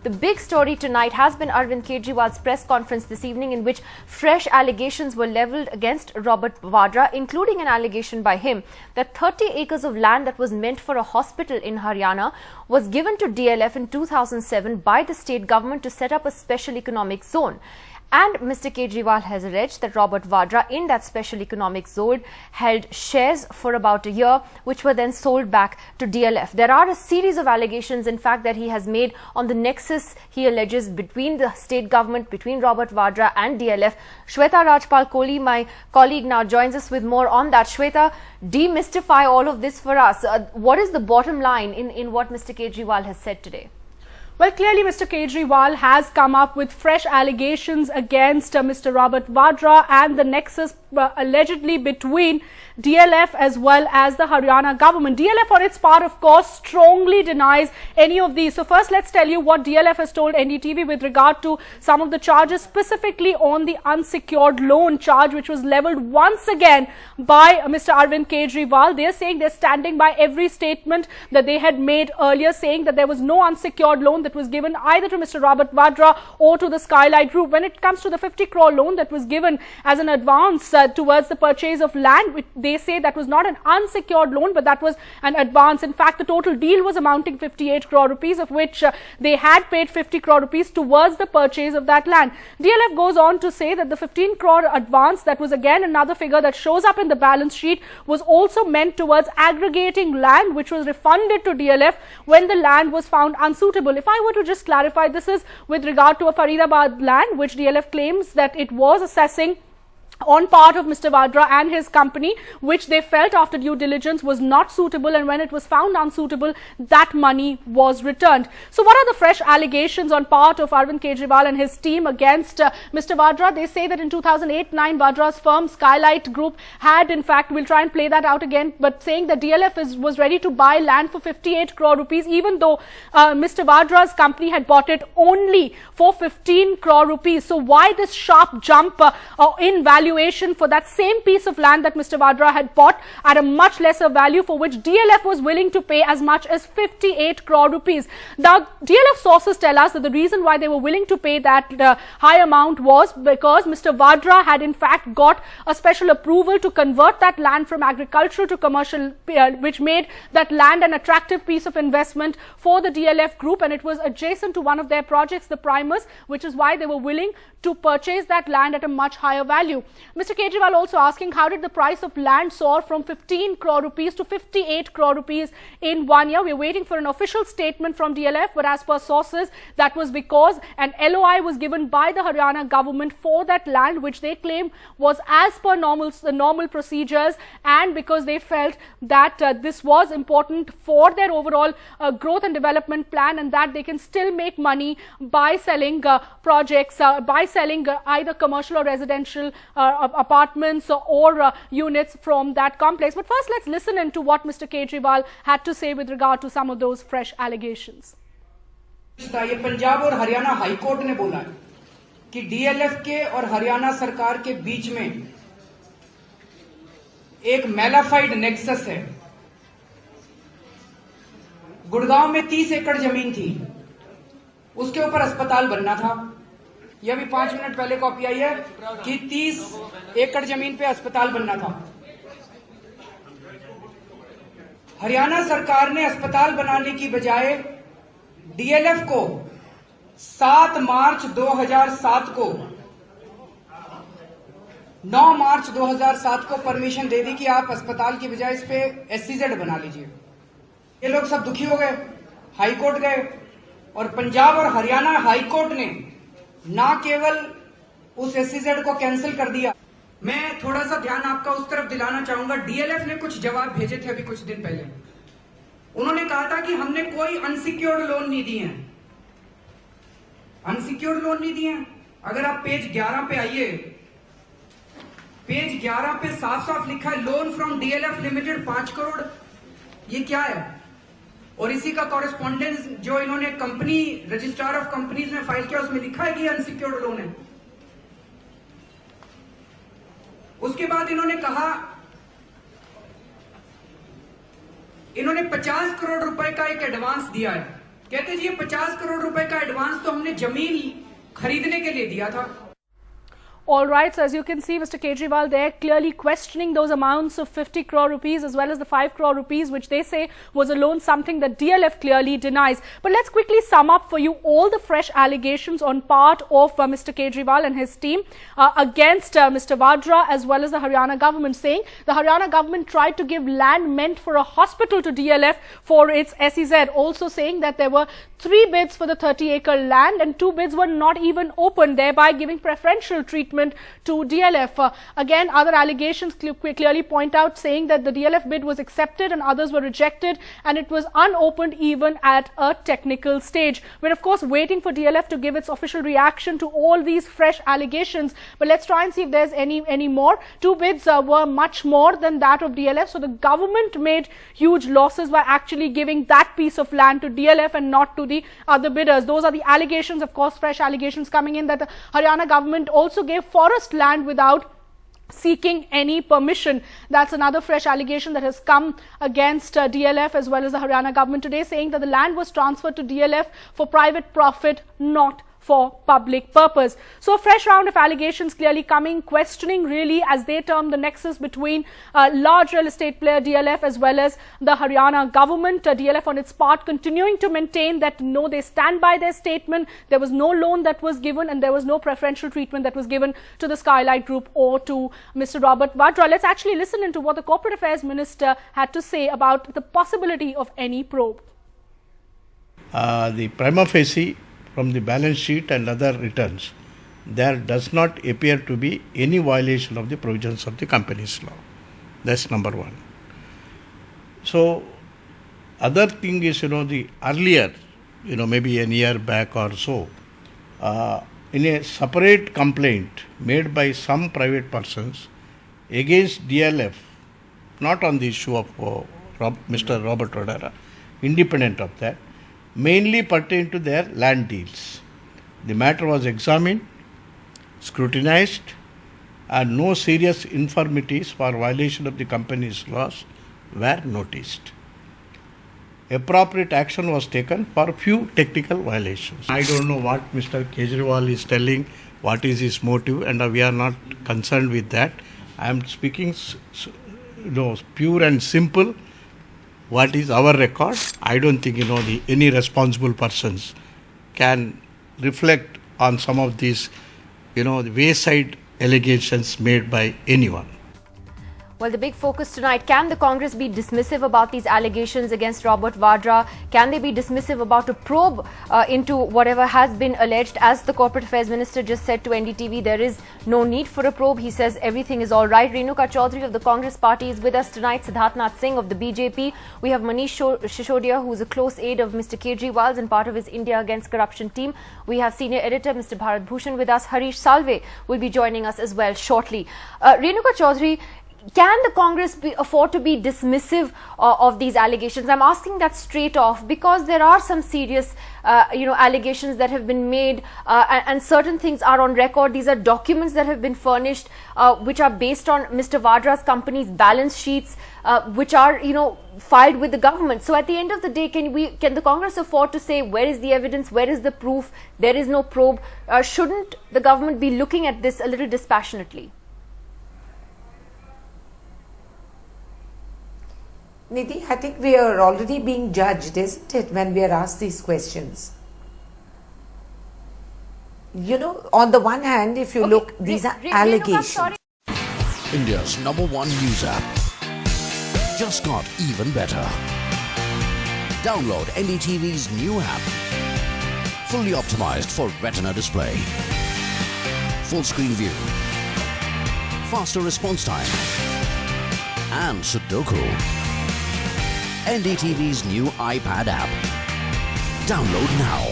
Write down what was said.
The big story tonight has been Arvind Kejriwal's press conference this evening, in which fresh allegations were levelled against Robert Vadra, including an allegation by him that 30 acres of land that was meant for a hospital in Haryana was given to DLF in 2007 by the state government to set up a special economic zone. And Mr. Kejriwal has alleged that Robert Vadra in that special economic zone held shares for about a year, which were then sold back to DLF. There are a series of allegations, in fact, that he has made on the nexus, he alleges, between the state government, between Robert Vadra and DLF. Shweta Rajpal Kohli, my colleague, now joins us with more on that. Shweta, demystify all of this for us. What is the bottom line in what Mr. Kejriwal has said today? Well, clearly Mr. Kejriwal has come up with fresh allegations against Mr. Robert Vadra and the nexus allegedly between DLF as well as the Haryana government. DLF on its part, of course, strongly denies any of these. So first, let's tell you what DLF has told NDTV with regard to some of the charges, specifically on the unsecured loan charge, which was levelled once again by Mr. Arvind Kejriwal. They're saying they're standing by every statement that they had made earlier, saying that there was no unsecured loan that was given either to Mr. Robert Vadra or to the Skylight Group. When it comes to the 50 crore loan that was given as an advance towards the purchase of land, they say that was not an unsecured loan, but that was an advance. In fact, the total deal was amounting 58 crore rupees, of which they had paid 50 crore rupees towards the purchase of that land. DLF goes on to say that the 15 crore advance, that was again another figure that shows up in the balance sheet, was also meant towards aggregating land, which was refunded to DLF when the land was found unsuitable. If I were to just clarify, this is with regard to a Faridabad land, which DLF claims that it was assessing on part of Mr. Vadra and his company, which they felt after due diligence was not suitable, and when it was found unsuitable, that money was returned. So what are the fresh allegations on part of Arvind Kejriwal and his team against Mr. Vadra? They say that in 2008-9, Vadra's firm Skylight Group had, in fact, we'll try and play that out again, but saying that DLF was ready to buy land for 58 crore rupees, even though Mr. Vadra's company had bought it only for 15 crore rupees. So why this sharp jump in value for that same piece of land that Mr. Vadra had bought at a much lesser value, for which DLF was willing to pay as much as 58 crore rupees. Now, DLF sources tell us that the reason why they were willing to pay that high amount was because Mr. Vadra had in fact got a special approval to convert that land from agricultural to commercial, which made that land an attractive piece of investment for the DLF group, and it was adjacent to one of their projects, the Primus, which is why they were willing to purchase that land at a much higher value. Mr. Kejriwal also asking, how did the price of land soar from 15 crore rupees to 58 crore rupees in 1 year? We're waiting for an official statement from DLF, but as per sources, that was because an LOI was given by the Haryana government for that land, which they claim was as per normal procedures, and because they felt that this was important for their overall growth and development plan, and that they can still make money by selling projects, by selling either commercial or residential apartments or units from that complex. But first, let's listen into what Mr. Kejriwal had to say with regard to some of those fresh allegations. ये पंजाब और Haryana high court ने बोला है कि DLF के और हरियाणा सरकार के बीच में एक मैलाफाइड नेक्सस है। गुड़गांव में 30 एकड़ जमीन थी, उसके ऊपर अस्पताल बनना था। ये अभी 5 मिनट पहले कॉपी आई है कि 30 एकड़ जमीन पे अस्पताल बनना था। हरियाणा सरकार ने अस्पताल बनाने की बजाय डीएलएफ को 7 मार्च 2007 को 9 मार्च 2007 को परमिशन दे दी कि आप अस्पताल की बजाय इस पे एससीजेड बना लीजिए। ये लोग सब दुखी हो गए, हाई कोर्ट गए, और पंजाब और हरियाणा हाई कोर्ट ने ना केवल उस एससीजेड को कैंसिल कर दिया। मैं थोड़ा सा ध्यान आपका उस तरफ दिलाना चाहूंगा। डीएलएफ ने कुछ जवाब भेजे थे अभी कुछ दिन पहले। उन्होंने कहा था कि हमने कोई अनसिक्योर्ड लोन नहीं दिए हैं, अनसिक्योर्ड लोन नहीं दिए हैं। अगर आप पेज 11 पे आइए, पेज 11 पे साफ साफ लिखा है loan from DLF limited 5 crore. ये क्या है? और इसी का कॉरेस्पॉन्डेंस जो इन्होंने कंपनी रजिस्ट्रार ऑफ कंपनीज में फाइल किया, उसमें लिखा है कि अनसिक्योर्ड लोन है। उसके बाद इन्होंने कहा, इन्होंने 50 करोड़ रुपए का एक एडवांस दिया है। कहते जी ये 50 करोड़ रुपए का एडवांस तो हमने जमीन खरीदने के लिए दिया था। All right, so as you can see, Mr. Kejriwal there clearly questioning those amounts of 50 crore rupees as well as the 5 crore rupees, which they say was a loan, something that DLF clearly denies. But let's quickly sum up for you all the fresh allegations on part of Mr. Kejriwal and his team against Mr. Vadra as well as the Haryana government, saying the Haryana government tried to give land meant for a hospital to DLF for its SEZ, also saying that there were 3 bids for the 30-acre land and 2 bids were not even open, thereby giving preferential treatment to DLF. Again, other allegations clearly point out, saying that the DLF bid was accepted and others were rejected and it was unopened even at a technical stage. We're of course waiting for DLF to give its official reaction to all these fresh allegations, but let's try and see if there's any more. 2 bids were much more than that of DLF, so the government made huge losses by actually giving that piece of land to DLF and not to the other bidders. Those are the allegations, of course, fresh allegations coming in, that the Haryana government also gave forest land without seeking any permission. That's another fresh allegation that has come against DLF as well as the Haryana government today, saying that the land was transferred to DLF for private profit, not for public purpose. So a fresh round of allegations clearly coming, questioning really, as they term, the nexus between large real estate player DLF as well as the Haryana government. DLF on its part continuing to maintain that no, they stand by their statement. There was no loan that was given and there was no preferential treatment that was given to the Skylight Group or to Mr. Robert Vadra. Let's actually listen into what the Corporate Affairs Minister had to say about the possibility of any probe. The prima facie, from the balance sheet and other returns, there does not appear to be any violation of the provisions of the Companies Law. That's number one. So, other thing is, the earlier, maybe a year back or so, in a separate complaint made by some private persons against DLF, not on the issue of Mr. Robert Vadra, independent of that, mainly pertain to their land deals. The matter was examined, scrutinized, and no serious infirmities for violation of the company's laws were noticed. Appropriate action was taken for few technical violations. I don't know what Mr. Kejriwal is telling, what is his motive, and we are not concerned with that. I am speaking pure and simple. What is our record? I don't think any responsible persons can reflect on some of these the wayside allegations made by anyone. Well, the big focus tonight, can the Congress be dismissive about these allegations against Robert Vadra? Can they be dismissive about a probe into whatever has been alleged? As the Corporate Affairs Minister just said to NDTV, there is no need for a probe. He says everything is all right. Renuka Chaudhary of the Congress party is with us tonight. Siddharth Nath Singh of the BJP. We have Manish Shishodia, who is a close aide of Mr. Kejriwal's and part of his India Against Corruption team. We have senior editor Mr. Bharat Bhushan with us. Harish Salve will be joining us as well shortly. Renuka Chaudhary, can the Congress afford to be dismissive of these allegations? I'm asking that straight off because there are some serious, allegations that have been made, and certain things are on record. These are documents that have been furnished, which are based on Mr. Vadra's company's balance sheets, which are, filed with the government. So at the end of the day, can the Congress afford to say, where is the evidence? Where is the proof? There is no probe. Shouldn't the government be looking at this a little dispassionately? Nidhi, I think we are already being judged, isn't it, when we are asked these questions? On the one hand, if you look, these are allegations. India's #1 news app just got even better. Download NDTV's new app. Fully optimized for retina display. Full screen view. Faster response time. And Sudoku. NDTV's new iPad app. Download now.